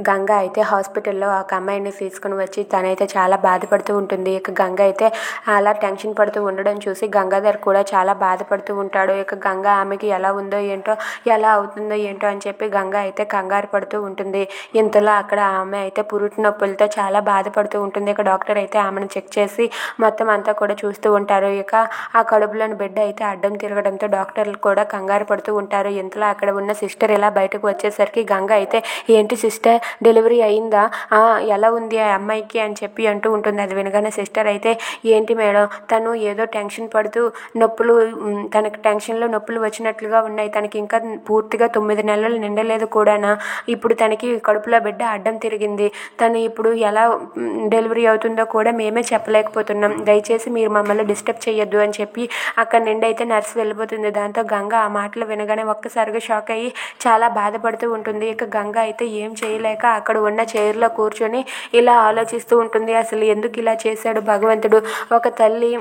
గంగ అయితే హాస్పిటల్లో ఒక అమ్మాయిని తీసుకుని వచ్చి తనైతే చాలా బాధపడుతూ ఉంటుంది. ఇక గంగ అయితే అలా టెన్షన్ పడుతూ ఉండడం చూసి గంగాధర్ కూడా చాలా బాధపడుతూ ఉంటాడు. ఇక గంగ ఆమెకి ఎలా ఉందో ఏంటో, ఎలా అవుతుందో ఏంటో అని చెప్పి గంగ అయితే కంగారు పడుతూ ఉంటుంది. ఇంతలో అక్కడ ఆమె అయితే పురుటి నొప్పులతో చాలా బాధపడుతూ ఉంటుంది. ఇక డాక్టర్ అయితే ఆమెను చెక్ చేసి మొత్తం అంతా కూడా చూస్తూ ఉంటారు. ఇక ఆ కడుపులోని బిడ్డ అయితే అడ్డం తిరగడంతో డాక్టర్లు కూడా కంగారు పడుతూ ఉంటారు. ఇంతలో అక్కడ ఉన్న సిస్టర్ ఇలా బయటకు వచ్చేసరికి గంగ అయితే, ఏంటి సిస్టర్, డెలివరీ అయిందా, ఎలా ఉంది ఆ అమ్మాయికి అని చెప్పి అంటూ ఉంటుంది. అది వినగానే సిస్టర్ అయితే, ఏంటి మేడం, తను ఏదో టెన్షన్ పడుతూ నొప్పులు, తనకి టెన్షన్లో నొప్పులు వచ్చినట్లుగా ఉన్నాయి, తనకి ఇంకా పూర్తిగా 9 నెలలు నిండలేదు కూడానా, ఇప్పుడు తనకి కడుపులో బిడ్డ అడ్డం తిరిగింది, తను ఇప్పుడు ఎలా డెలివరీ అవుతుందో కూడా మేమే చెప్పలేకపోతున్నాం, దయచేసి మీరు మమ్మల్ని డిస్టర్బ్ చేయొద్దు అని చెప్పి అక్కడి నుండి అయితే నర్సు వెళ్ళిపోతుంది. దాంతో గంగ ఆ మాటలు వినగానే ఒక్కసారిగా షాక్ అయ్యి చాలా బాధపడుతూ ఉంటుంది. ఇక గంగ అయితే ఏం చేయలేక అక్కడ ఉన్న చైర్లో కూర్చొని ఇలా ఆలోచిస్తూ ఉంటుంది. అసలు ఎందుకు ఇలా చేశాడు భగవంతుడు? ఒక తల్లి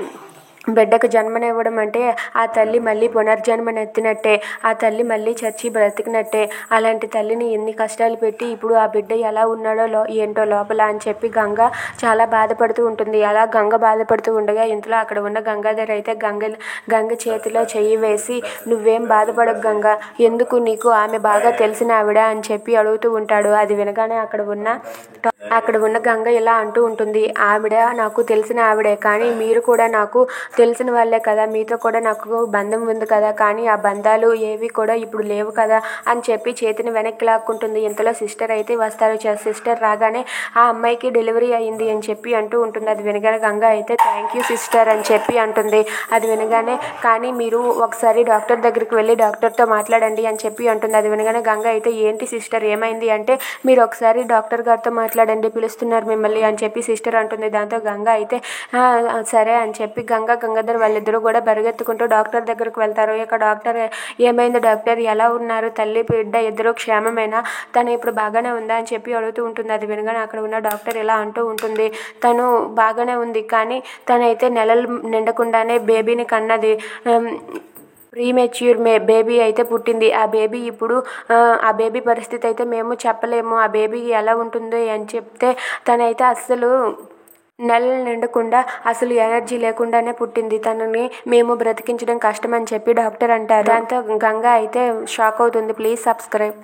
బిడ్డకు జన్మనివ్వడం అంటే ఆ తల్లి మళ్ళీ పునర్జన్మనెత్తినట్టే, ఆ తల్లి మళ్ళీ చచ్చి బ్రతికినట్టే. అలాంటి తల్లిని ఎన్ని కష్టాలు పెట్టి ఇప్పుడు ఆ బిడ్డ ఎలా ఉన్నాడో ఏంటో లోపల అని చెప్పి గంగ చాలా బాధపడుతూ ఉంటుంది. అలా గంగ బాధపడుతూ ఉండగా ఇంతలో అక్కడ ఉన్న గంగాధర్ అయితే గంగ చేతిలో చెయ్యి వేసి, నువ్వేం బాధపడకు గంగ, ఎందుకు, నీకు ఆమె బాగా తెలిసిన ఆవిడ అని చెప్పి అడుగుతూ ఉంటాడు. అది వినగానే అక్కడ ఉన్న గంగ ఇలా అంటూ ఉంటుంది, ఆవిడ నాకు తెలిసిన ఆవిడే, కానీ మీరు కూడా నాకు తెలిసిన వాళ్ళే కదా, మీతో కూడా నాకు బంధం ఉంది కదా, కానీ ఆ బంధాలు ఏవి కూడా ఇప్పుడు లేవు కదా అని చెప్పి చేతిని వెనక్కి లాక్కుంటుంది. ఇంతలో సిస్టర్ అయితే వస్తారు. సిస్టర్ రాగానే ఆ అమ్మాయికి డెలివరీ అయింది అని చెప్పి అంటూ ఉంటుంది. అది వినగానే గంగ అయితే థ్యాంక్ యూ సిస్టర్ అని చెప్పి అంటుంది. అది వినగానే, కానీ మీరు ఒకసారి డాక్టర్ దగ్గరికి వెళ్ళి డాక్టర్తో మాట్లాడండి అని చెప్పి అంటుంది. అది వినగానే గంగ అయితే, ఏంటి సిస్టర్ ఏమైంది అంటే, మీరు ఒకసారి డాక్టర్ గారితో మాట్లాడండి, పిలుస్తున్నారు మిమ్మల్ని అని చెప్పి సిస్టర్ అంటుంది. దాంతో గంగ అయితే సరే అని చెప్పి గంగాధర్ వాళ్ళిద్దరూ కూడా బరుగెత్తుకుంటూ డాక్టర్ దగ్గరకు వెళ్తారు. ఇక డాక్టర్, ఏమైంది డాక్టర్, ఎలా ఉన్నారు, తల్లి బిడ్డ ఇద్దరు క్షేమమేనా, తను ఇప్పుడు బాగానే ఉందా అని చెప్పి అడుగుతూ ఉంటుంది. అది వినగానే అక్కడ ఉన్న డాక్టర్ ఇలా అంటూ ఉంటుంది, తను బాగానే ఉంది, కానీ తనైతే నెలలు నిండకుండానే బేబీని కన్నది, ప్రీమెచ్యూర్ బేబీ అయితే పుట్టింది. ఆ బేబీ ఇప్పుడు ఆ బేబీ పరిస్థితి అయితే మేము చెప్పలేము, ఆ బేబీ ఎలా ఉంటుందో అని చెప్తే, తనైతే అస్సలు నెలలు నిండకుండా అసలు ఎనర్జీ లేకుండానే పుట్టింది, తనని మేము బ్రతికించడం కష్టం అని చెప్పి డాక్టర్ అంటారు. దాంతో గంగ అయితే షాక్ అవుతుంది. Please subscribe.